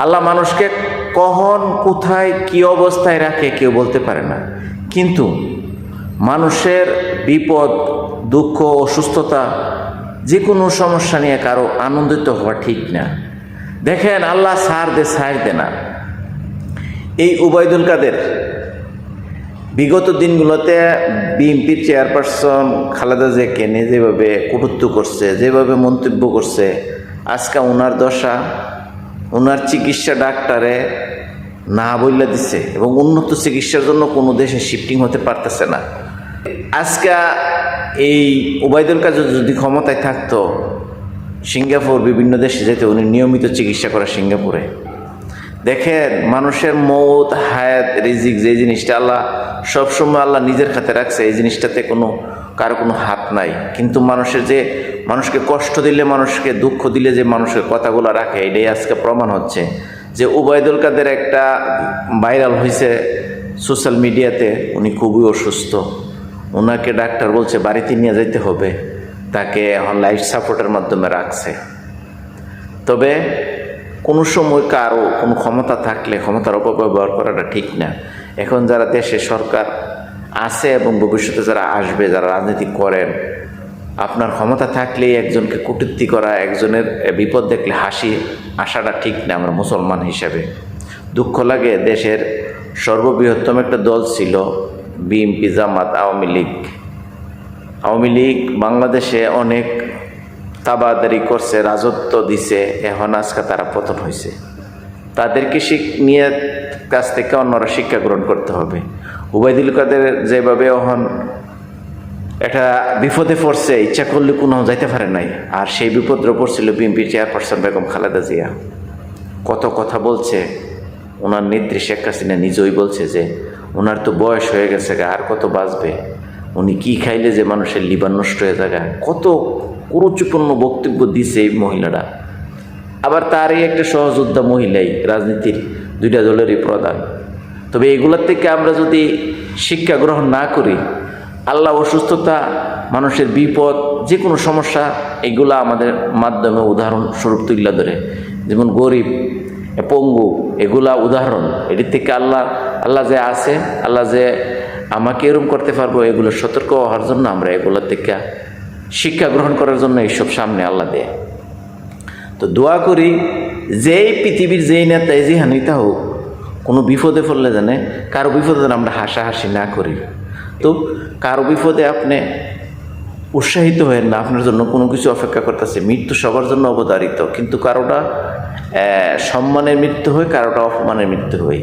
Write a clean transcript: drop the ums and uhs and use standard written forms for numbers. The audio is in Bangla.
আল্লাহ মানুষকে কখন কোথায় কি অবস্থায় রাখে কেউ বলতে পারে না, কিন্তু মানুষের বিপদ দুঃখ অসুস্থতা যে কোনো সমস্যা নিয়ে কারো আনন্দিত হওয়া ঠিক না। দেখেন আল্লাহ ছাড় দে না। এই উবাইদুল কাদের বিগত দিনগুলোতে বিএনপির চেয়ারপারসন খালেদা জিয়াকে নিয়ে যেভাবে কটূক্তি করছে, যেভাবে মন্তব্য করছে, আজকে ওনার দশা, ওনার চিকিৎসা ডাক্তারে না বইলা দিছে এবং উন্নত চিকিৎসার জন্য কোনো দেশে শিফটিং হতে পারতেছে না। আজকে এই উবাইদুল কাদের যদি ক্ষমতায় থাকতো, সিঙ্গাপুর বিভিন্ন দেশে যেতে উনি নিয়মিত চিকিৎসা করে সিঙ্গাপুরে। দেখেন মানুষের মৌত হায়াত রিজিক যে জিনিসটা আল্লাহ সবসময় আল্লাহ নিজের হাতে রাখছে, এই জিনিসটাতে কারো কোনো হাত নাই। কিন্তু মানুষকে কষ্ট দিলে, মানুষকে দুঃখ দিলে যে মানুষের কথাগুলো রাখে, এটাই আজকে প্রমাণ হচ্ছে যে উবাইদুল কাদের একটা ভাইরাল হয়েছে সোশ্যাল মিডিয়াতে, উনি খুবই অসুস্থ, ওনাকে ডাক্তার বলছে বাড়িতে নিয়ে যেতে হবে, তাকে এখন লাইফ সাপোর্টের মাধ্যমে রাখছে। তবে কোনো সময় কারো কোনো ক্ষমতা থাকলে ক্ষমতার অপব্যবহার করাটা ঠিক না। এখন যারা দেশে সরকার আছে এবং ভবিষ্যতে যারা আসবে, যারা রাজনীতি করেন, আপনার ক্ষমতা থাকলেই একজনকে কটূক্তি করা, একজনের বিপদ দেখলে হাসি আসাটা ঠিক না। আমরা মুসলমান হিসাবে দুঃখ লাগে, দেশের সর্ববৃহত্তম একটা দল ছিল বিএনপি, জামাত, আওয়ামী লীগ বাংলাদেশে অনেক তাবাদারি করছে, রাজত্ব দিছে, এখন আজকে তারা পতন হয়েছে। তাদেরকে নিয়ে কাছ থেকে অন্যরা শিক্ষা গ্রহণ করতে হবে। উবাইদুল কাদের যেভাবে এখন একটা বিপদে পড়ছে, ইচ্ছা করলে কোনো যাইতে পারে নাই, আর সেই বিপদে পড়ছিল বিএনপি চেয়ারপারসন বেগম খালেদা জিয়া। কত কথা বলছে, ওনার নেত্রী শেখ হাসিনা নিজেই বলছে যে ওনার তো বয়স হয়ে গেছে, আর কত বাঁচবে, উনি কি খাইলে যে মানুষের লিভার নষ্ট হয়ে যায়। কত কুরুচিপূর্ণ বক্তব্য দিছে এই মহিলারা। আবার তারই একটা সহযোদ্ধা মহিলাই রাজনীতির দুইটা দলেরই প্রধান। তবে এগুলোর থেকে আমরা যদি শিক্ষা গ্রহণ না করি, আল্লাহ অসুস্থতা, মানুষের বিপদ, যে কোনো সমস্যা, এগুলা আমাদের মাধ্যমে উদাহরণস্বরূপ তুলে ধরে। যেমন গরিব, পঙ্গু, এগুলা উদাহরণ। এটির থেকে আল্লাহ যে আছে, আল্লাহ যে আমাকে এরম করতে পারবো, এগুলো সতর্ক হওয়ার জন্য আমরা এগুলোর থেকে শিক্ষা গ্রহণ করার জন্য এইসব সামনে আল্লাহ দেয়। তো দোয়া করি যেই পৃথিবীর যেই নেতাই যে হানিতা হোক, কোনো বিপদে পড়লে জানে কারো বিপদে যেন আমরা হাসাহাসি না করি। তো কারো বিপদে আপনি উৎসাহিত হয়েন না, আপনার জন্য কোনো কিছু অপেক্ষা করতেছে। মৃত্যু সবার জন্য অবধারিত, কিন্তু কারোটা সম্মানের মৃত্যু হয়, কারোটা অপমানের মৃত্যু হয়।